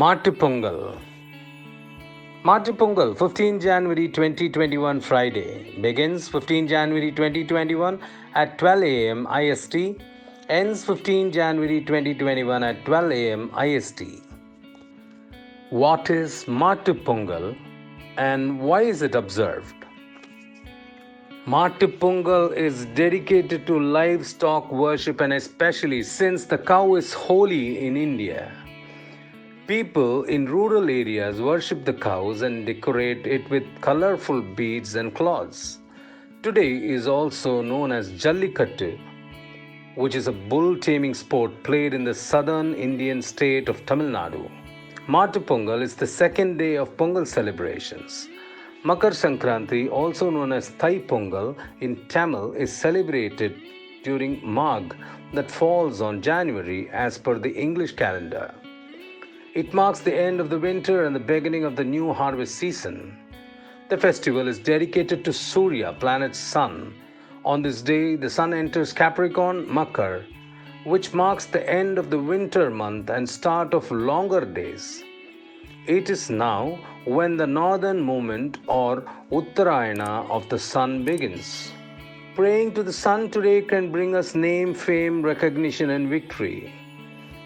Mattu Pongal. Mattu Pongal, 15 January 2021 Friday. Begins 15 January 2021 at 12 am IST. Ends 15 January 2021 at 12 am IST. What is Mattu Pongal and why is it observed? Mattu Pongal is dedicated to livestock worship, and especially since the cow is holy in India. People in rural areas worship the cows and decorate it with colorful beads and cloths. Today is also known as Jallikattu, which is a bull taming sport played in the southern Indian state of Tamil Nadu. Mattu Pongal is the second day of Pongal celebrations. Makar Sankranti, also known as Thai Pongal in Tamil, is celebrated during Magh that falls on January as per the English calendar. It marks the end of the winter and the beginning of the new harvest season. The festival is dedicated to Surya, planet Sun. On this day, the Sun enters Capricorn, Makar, which marks the end of the winter month and start of longer days. It is now when the northern movement or Uttarayana of the sun begins. Praying to the sun today can bring us name, fame, recognition, and victory.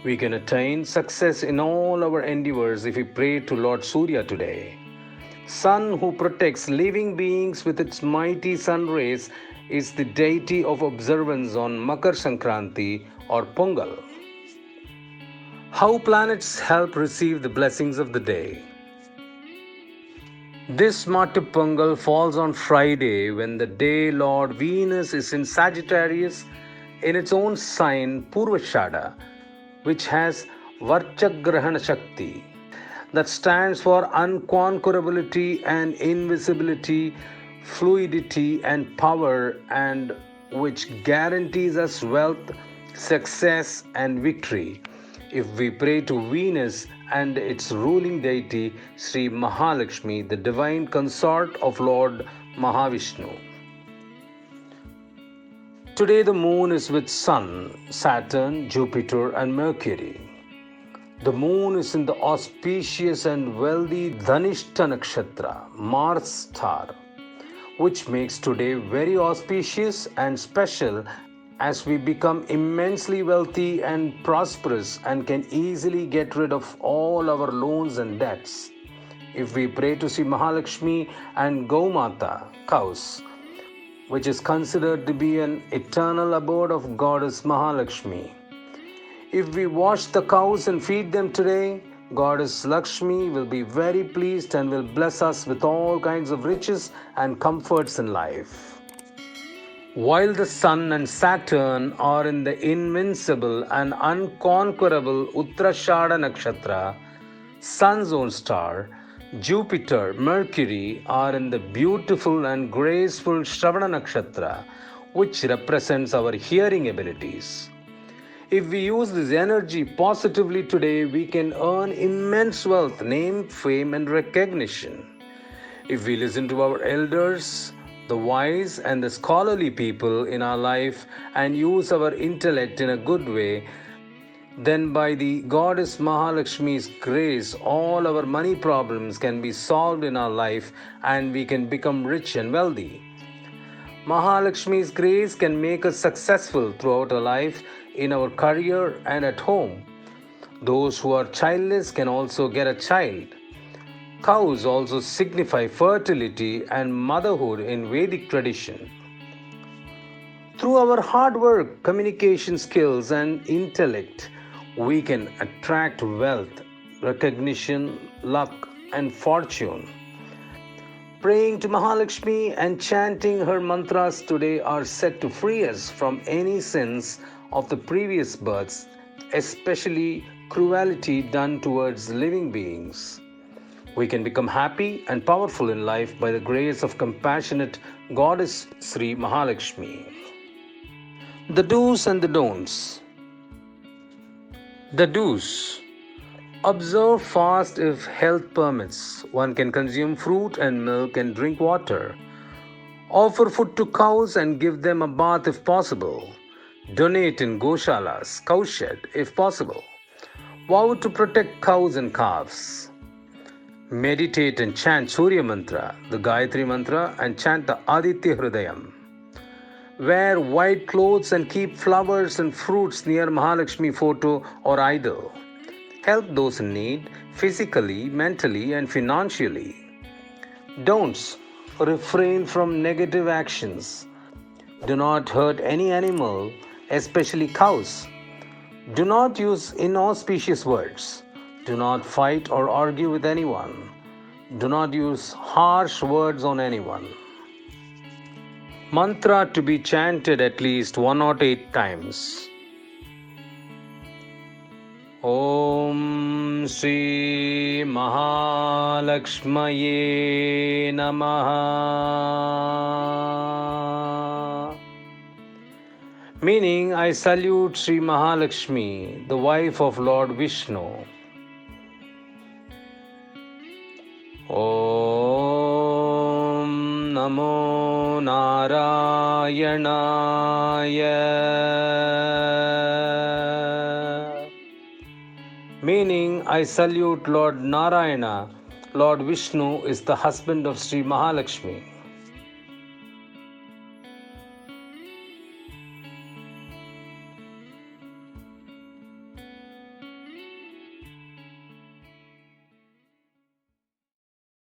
We can attain success in all our endeavors if we pray to Lord Surya today. Sun, who protects living beings with its mighty sun rays, is the deity of observance on Makar Sankranti or Pongal. How planets help receive the blessings of the day. This Mattu Pongal falls on Friday when the day Lord Venus is in Sagittarius in its own sign Purvashada, which has Varchagrahana Shakti, that stands for unconquerability and invisibility, fluidity and power, and which guarantees us wealth, success and victory if we pray to Venus and its ruling deity Sri Mahalakshmi, the divine consort of Lord Mahavishnu. Today the moon is with Sun, Saturn, Jupiter and Mercury. The moon is in the auspicious and wealthy Dhanishta Nakshatra, Mars star, which makes today very auspicious and special as we become immensely wealthy and prosperous and can easily get rid of all our loans and debts. If we pray to Sri Mahalakshmi and Gaumata, cows, which is considered to be an eternal abode of Goddess Mahalakshmi. If we wash the cows and feed them today, Goddess Lakshmi will be very pleased and will bless us with all kinds of riches and comforts in life. While the Sun and Saturn are in the invincible and unconquerable Uttarashada Nakshatra, Sun's own star, Jupiter, Mercury are in the beautiful and graceful Shravana Nakshatra, which represents our hearing abilities. If we use this energy positively today, we can earn immense wealth, name, fame, and recognition. If we listen to our elders, the wise and the scholarly people in our life, and use our intellect in a good way, then by the Goddess Mahalakshmi's grace, all our money problems can be solved in our life and we can become rich and wealthy. Mahalakshmi's grace can make us successful throughout our life, in our career and at home. Those who are childless can also get a child. Cows also signify fertility and motherhood in Vedic tradition. Through our hard work, communication skills, and intellect, we can attract wealth, recognition, luck, and fortune. Praying to Mahalakshmi and chanting her mantras today are said to free us from any sins of the previous births, especially cruelty done towards living beings. We can become happy and powerful in life by the grace of compassionate Goddess Sri Mahalakshmi. The do's and the don'ts. The do's. Observe fast if health permits. One can consume fruit and milk and drink water. Offer food to cows and give them a bath if possible. Donate in goshalas, cowshed if possible. Vow to protect cows and calves. Meditate and chant Surya Mantra, the Gayatri Mantra, and chant the Aditya Hridayam. Wear white clothes and keep flowers and fruits near Mahalakshmi photo or idol. Help those in need physically, mentally, and financially. Don'ts: refrain from negative actions. Do not hurt any animal, especially cows. Do not use inauspicious words. Do not fight or argue with anyone. Do not use harsh words on anyone. Mantra to be chanted at least 108 times. Om Sri Mahalakshmaye Namaha. Meaning, I salute Sri Mahalakshmi, the wife of Lord Vishnu. Om Namo Narayana. Meaning, I salute Lord Narayana. Lord Vishnu is the husband of Sri Mahalakshmi.